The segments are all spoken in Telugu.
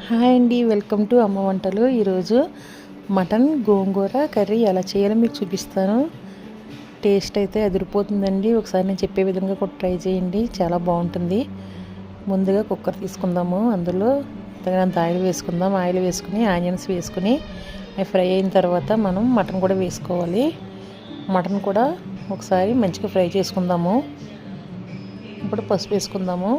హాయ్ అండి, వెల్కమ్ టు అమ్మ వంటలు. ఈరోజు మటన్ గోంగూర కర్రీ ఎలా చేయాలో మీకు చూపిస్తాను. టేస్ట్ అయితే అదిరిపోతుందండి. ఒకసారి నేను చెప్పే విధంగా కూడా ట్రై చేయండి, చాలా బాగుంటుంది. ముందుగా కుక్కర్ తీసుకుందాము, అందులో తగినంత ఆయిల్ వేసుకుందాం. ఆయిల్ వేసుకుని ఆనియన్స్ వేసుకుని అవి ఫ్రై అయిన తర్వాత మనం మటన్ కూడా వేసుకోవాలి. మటన్ కూడా ఒకసారి మంచిగా ఫ్రై చేసుకుందాము. ఇప్పుడు పసుపు వేసుకుందాము,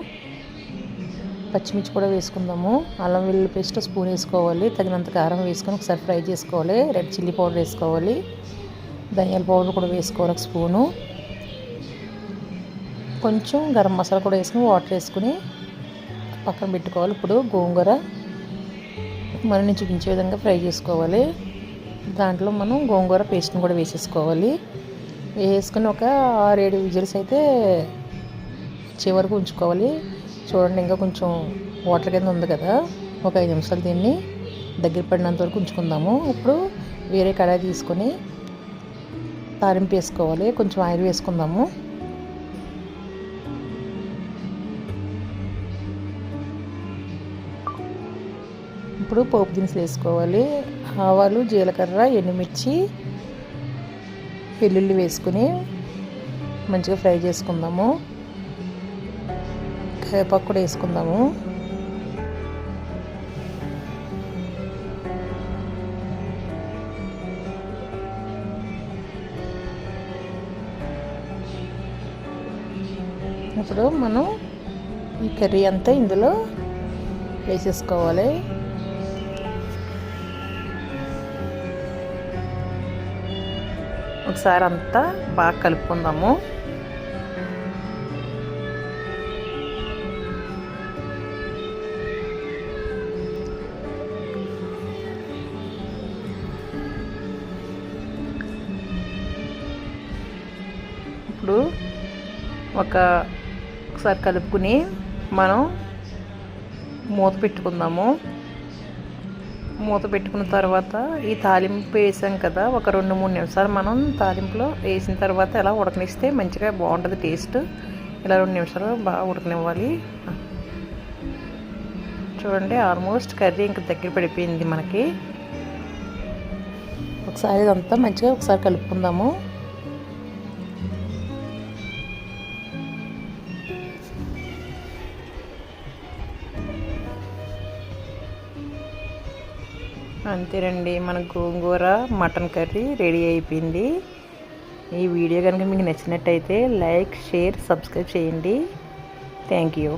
పచ్చిమిర్చి కూడా వేసుకుందాము. అల్లం వెల్లుల్లి పేస్ట్ స్పూన్ వేసుకోవాలి. తగినంత కారం వేసుకొని ఒకసారి ఫ్రై చేసుకోవాలి. రెడ్ చిల్లీ పౌడర్ వేసుకోవాలి. ధనియాల పౌడర్ కూడా వేసుకోవాలి ఒక స్పూను. కొంచెం గరం మసాలా కూడా వేసుకుని వాటర్ వేసుకుని పక్కన పెట్టుకోవాలి. ఇప్పుడు గోంగూర మనం నేను చూపించే విధంగా ఫ్రై చేసుకోవాలి. దాంట్లో మనం గోంగూర పేస్ట్ని కూడా వేసేసుకోవాలి. వేసుకుని ఒక 6-7 విజిల్స్ అయితే వచ్చే వరకు ఉంచుకోవాలి. చూడండి, ఇంకా కొంచెం వాటర్ కింద ఉంది కదా, ఒక 5 నిమిషాలు దీన్ని దగ్గర పడినంత వరకు ఉంచుకుందాము. ఇప్పుడు వేరే కడాయి తీసుకొని తాలింపు వేసుకోవాలి. కొంచెం ఆయిల్ వేసుకుందాము. ఇప్పుడు పోపు దినుసులు వేసుకోవాలి. ఆవాలు, జీలకర్ర, ఎండుమిర్చి, వెల్లుల్లి వేసుకుని మంచిగా ఫ్రై చేసుకుందాము. కరివేపాకు కూడా వేసుకుందాము. ఇప్పుడు మనం ఈ కర్రీ అంతా ఇందులో వేసేసుకోవాలి. ఒకసారి అంతా బాగా కలుపుకుందాము. ఇప్పుడు ఒకసారి కలుపుకుని మనం మూత పెట్టుకుందాము. మూత పెట్టుకున్న తర్వాత ఈ తాలింపు వేసాం కదా, ఒక 2-3 నిమిషాలు మనం తాలింపులో వేసిన తర్వాత ఇలా ఉడకనిస్తే మంచిగా బాగుంటుంది టేస్ట్. ఇలా 2 నిమిషాలు బాగా ఉడకనివ్వాలి. చూడండి, ఆల్మోస్ట్ కర్రీ ఇంకా దగ్గర పడిపోయింది మనకి. ఒకసారి ఇదంతా మంచిగా ఒకసారి కలుపుకుందాము. అంతేనండి, మన గోంగూర మటన్ కర్రీ రెడీ అయిపోయింది. ఈ వీడియో కనుక మీకు నచ్చినట్టయితే లైక్, షేర్, సబ్స్క్రైబ్ చేయండి. Thank you.